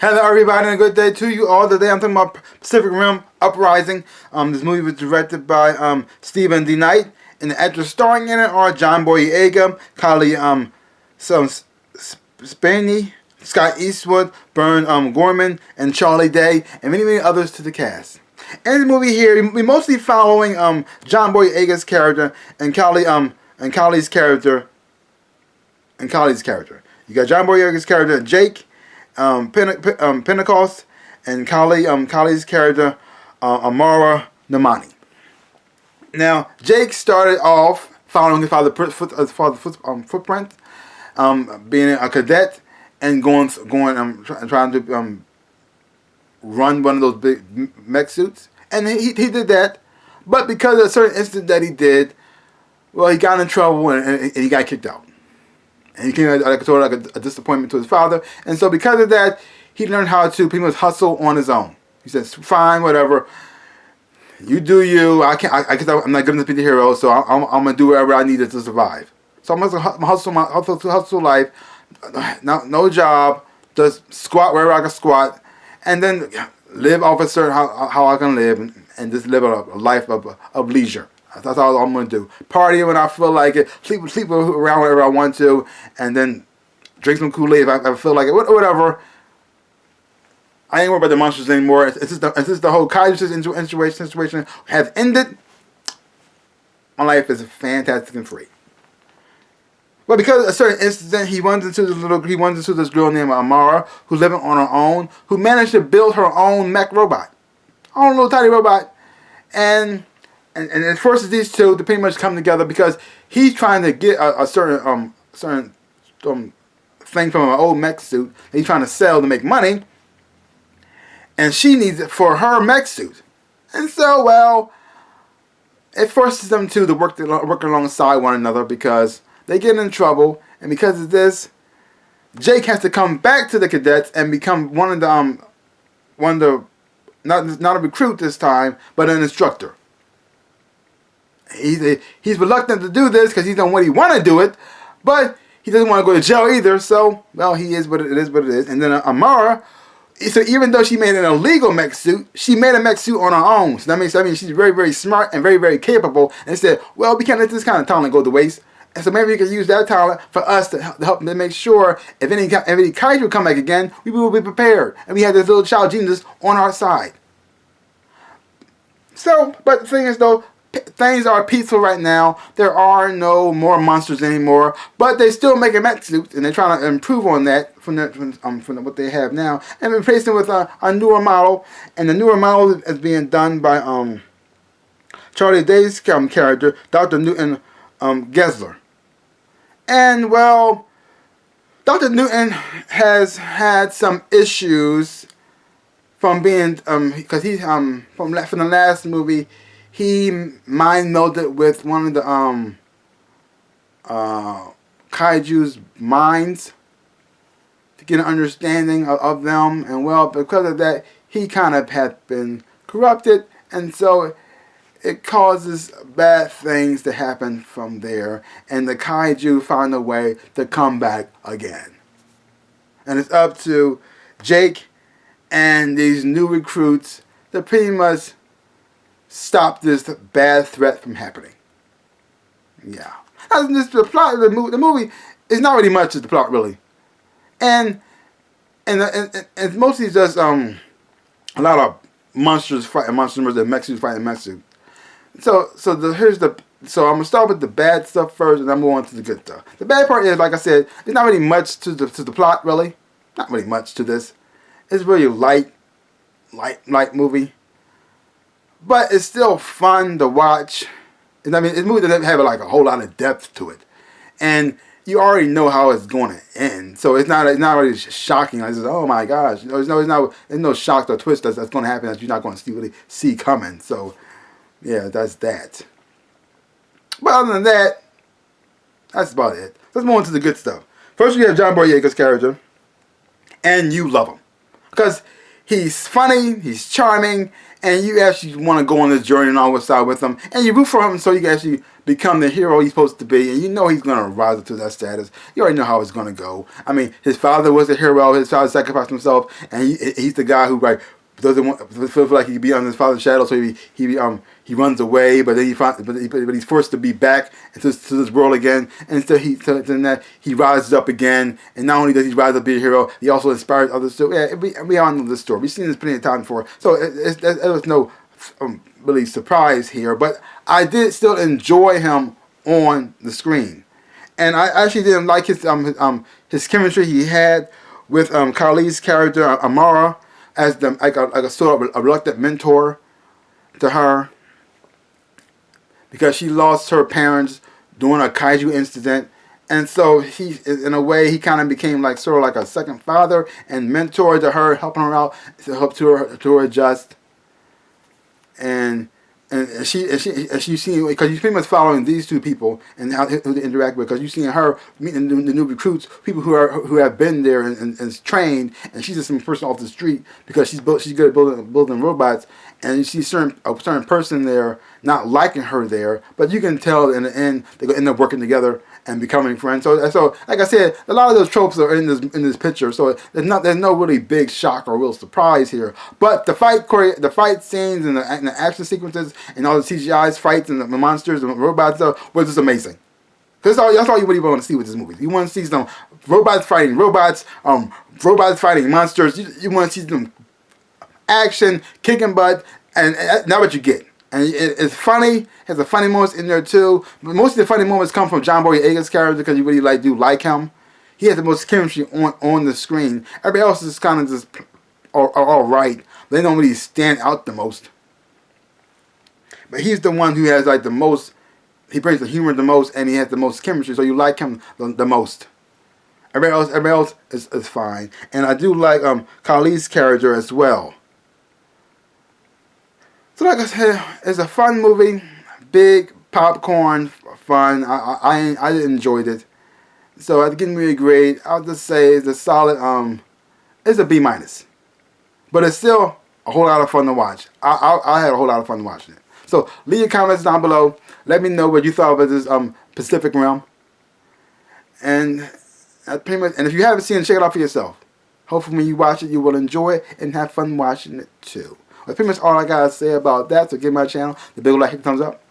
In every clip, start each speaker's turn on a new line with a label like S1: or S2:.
S1: Hello everybody and a good day to you all. Today I'm talking about Pacific Rim Uprising. This movie was directed by Stephen D. Knight, and the actors starring in it are John Boyega, Kylie Spaney, Scott Eastwood, Bern Gorman, and Charlie Day, and many others to the cast. In the movie here, we're mostly following John Boyega's character and Kylie's character. You got John Boyega's character Jake, Pentecost, and Kylie's character Amara Namani. Now, Jake started off following his father's footprint, being a cadet and trying to run one of those big mech suits, and he did that. But because of a certain incident that he did, well, he got in trouble and he got kicked out. And he came like a disappointment to his father. And so because of that, he learned how to pretty much hustle on his own. He says, fine, whatever. You do you. I'm not good enough to be the hero, so I'm going to do whatever I need to survive. So I'm going to hustle life. No job. Just squat wherever I can squat. And then live off a certain how I can live. And just live a life of leisure. That's all I'm going to do. Party when I feel like it. Sleep around wherever I want to. And then drink some Kool-Aid if I feel like it. Whatever. I ain't worried about the monsters anymore. It's just the whole kaiju situation has ended. My life is fantastic and free. But because of a certain incident, he runs into this girl named Amara, who's living on her own, who managed to build her own mech robot. Her own little tiny robot. And it forces these two to pretty much come together because he's trying to get a certain thing from an old mech suit that he's trying to sell to make money, and she needs it for her mech suit. And so, well, it forces them to work alongside one another because they get in trouble, and because of this, Jake has to come back to the cadets and become one of the not a recruit this time, but an instructor. He's reluctant to do this because he don't want to do it, but he doesn't want to go to jail either. So, well, it is what it is. And then Amara, so even though she made an illegal mech suit, she made a mech suit on her own. So that means she's very, very smart and very, very capable. And said, well, we can't let this kind of talent go to waste. And so maybe we can use that talent for us to help make sure if any kaiju come back again, we will be prepared. And we have this little child genius on our side. So, but the thing is though, things are peaceful right now. There are no more monsters anymore, but they still make a mech suit, and they're trying to improve on that from what they have now, and replace them with a newer model. And the newer model is being done by Charlie Day's character, Dr. Newton Gessler. And well, Dr. Newton has had some issues from being because he's from the last movie. He mind melded with one of the kaiju's minds to get an understanding of them, and well, because of that, he kind of had been corrupted, and so it causes bad things to happen from there, and the kaiju find a way to come back again. And it's up to Jake and these new recruits to pretty much stop this bad threat from happening. Yeah. The plot of the movie is not really much of the plot, really. And it's mostly just a lot of monsters fighting monsters and mech suits fighting mech suits. So I'm gonna start with the bad stuff first, and then move on to the good stuff. The bad part is, like I said, there's not really much to the plot, really. Not really much to this. It's really a light movie. But it's still fun to watch. I mean, it's a movie that doesn't have like a whole lot of depth to it, and you already know how it's going to end. So it's not really shocking. Like, oh my gosh, there's no shock or twist that's going to happen that you're not going to really see coming. So yeah, that's that. But other than that, that's about it. Let's move on to the good stuff. First, we have John Boyega's character, and you love him because he's funny, he's charming, and you actually want to go on this journey and all the side with him, and you root for him so you can actually become the hero he's supposed to be, and you know he's going to rise up to that status. You already know how it's going to go. I mean, his father was a hero. His father sacrificed himself, and he's the guy who doesn't want feel like he can be under his father's shadow, so he runs away, but then but he's forced to be back into this world again, and so he rises up again, and not only does he rise up to be a hero, he also inspires others. So yeah, we all know this story. We've seen this plenty of times before, so there was no really surprise here, but I did still enjoy him on the screen, and I actually didn't like his chemistry he had with Kylie's character Amara as like a sort of a reluctant mentor to her, because she lost her parents during a kaiju incident, and so he, in a way, he kind of became like sort of like a second father and mentor to her, helping her out to help to her adjust. And she see, because you're pretty much following these two people and how who they interact with, because you're seeing her meeting the new recruits, people who have been there and trained, and she's just some person off the street because she's good at building robots, and you see a certain person there not liking her there, but you can tell in the end they go end up working together and becoming friends. So like I said, a lot of those tropes are in this picture. So there's no really big shock or real surprise here. But the fight scenes and the action sequences and all the CGI's fights and the monsters and the robots was just amazing. That's all you really want to see with this movie. You want to see some robots fighting robots, robots fighting monsters. You want to see some action, kicking butt, and that's what you get. And it's funny. Has a funny moments in there too. But most of the funny moments come from John Boyega's character, because you really do like him. He has the most chemistry on the screen. Everybody else is kind of just all right. They don't really stand out the most. But he's the one who has like the most. He brings the humor the most, and he has the most chemistry. So you like him the most. Everybody else is fine. And I do like Kylie's character as well. So like I said, it's a fun movie, big popcorn fun. I enjoyed it. So I'd give me a grade. I'll just say it's a solid it's a B-, but it's still a whole lot of fun to watch. I had a whole lot of fun watching it. So leave your comments down below. Let me know what you thought about this Pacific Realm. And pretty much. And if you haven't seen it, check it out for yourself. Hopefully when you watch it, you will enjoy it and have fun watching it too. That's pretty much all I gotta say about that. So give my channel the big like, hit the thumbs up,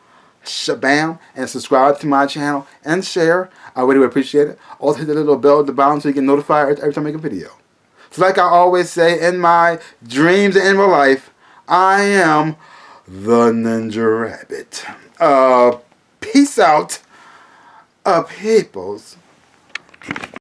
S1: shabam, and subscribe to my channel and share. I really would appreciate it. Also hit the little bell at the bottom so you get notified every time I make a video. So like I always say, in my dreams and in real life, I am the NinjaRabbit. Peace out, peoples.